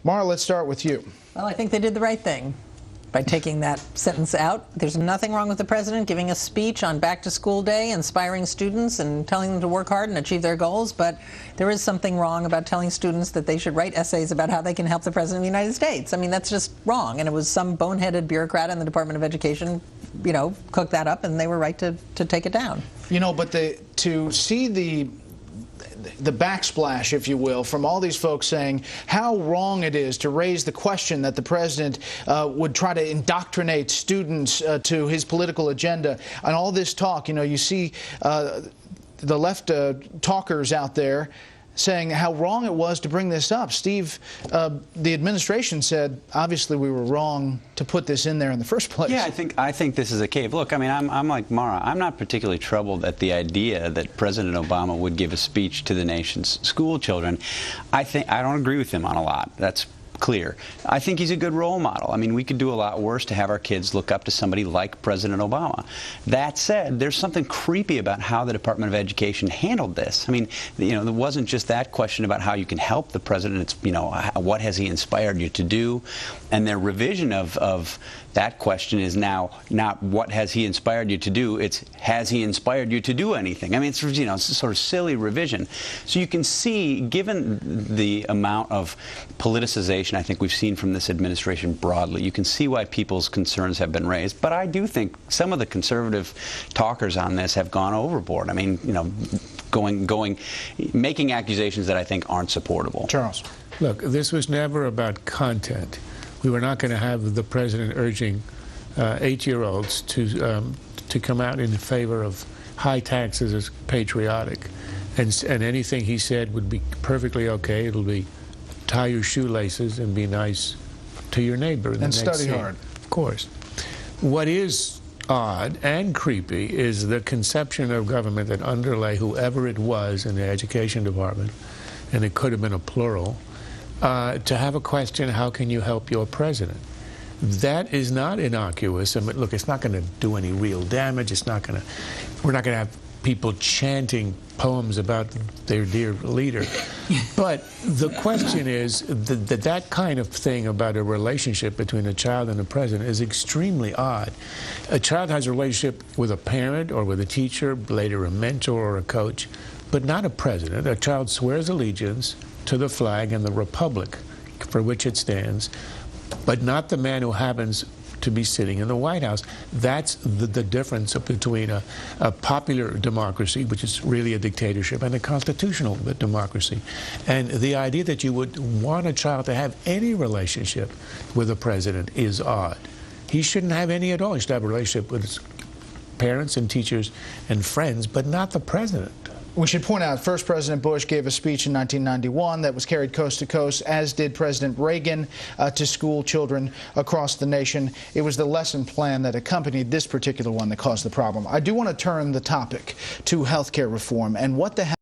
Mara, let's start with you. Well, I think they did the right thing by taking that sentence out. There's nothing wrong with the president giving a speech on back-to-school day, inspiring students and telling them to work hard and achieve their goals, but there is something wrong about telling students that they should write essays about how they can help the president of the United States. I mean, that's just wrong, and it was some boneheaded bureaucrat in the Department of Education, you know, cooked that up, and they were right to take it down. You know, but to see the backsplash, if you will, from all these folks saying how wrong it is to raise the question that the president would try to indoctrinate students to his political agenda, and all this talk, you know, you see the left talkers out there saying how wrong it was to bring this up. Steve, the administration said, obviously we were wrong to put this in there in the first place. Yeah, I think this is a cave. Look, I mean, I'm like Mara. I'm not particularly troubled at the idea that President Obama would give a speech to the nation's school children. I don't agree with him on a lot. That's clear. I think he's a good role model. I mean, we could do a lot worse to have our kids look up to somebody like President Obama. That said, there's something creepy about how the Department of Education handled this. I mean, you know, there wasn't just that question about how you can help the president. It's, you know, what has he inspired you to do? And their revision of that question is now not what has he inspired you to do, it's has he inspired you to do anything? I mean, it's, you know, it's a sort of silly revision. So you can see, given the amount of politicization I think we've seen from this administration broadly, you can see why people's concerns have been raised. But I do think some of the conservative talkers on this have gone overboard. I mean, you know, making accusations that I think aren't supportable. Charles. Look, this was never about content. We were not going to have the president urging 8-year-olds to come out in favor of high taxes as patriotic, and anything he said would be perfectly okay. It'll be tie your shoelaces and be nice to your neighbor. And study hard. Of course. What is odd and creepy is the conception of government that underlay whoever it was in the education department, and it could have been a plural, to have a question, how can you help your president? That is not innocuous. I mean, look, it's not going to do any real damage. It's not going to, we're not going to have people chanting poems about their dear leader. But the question is that kind of thing about a relationship between a child and a president is extremely odd. A child has a relationship with a parent or with a teacher, later a mentor or a coach, but not a president. A child swears allegiance to the flag and the republic for which it stands, but not the man who happens to be sitting in the White House. That's the difference between a popular democracy, which is really a dictatorship, and a constitutional democracy. And the idea that you would want a child to have any relationship with a president is odd. He shouldn't have any at all. He should have a relationship with his parents and teachers and friends, but not the president. We should point out, first President Bush gave a speech in 1991 that was carried coast to coast, as did President Reagan, to school children across the nation. It was the lesson plan that accompanied this particular one that caused the problem. I do want to turn the topic to health care reform and what the hell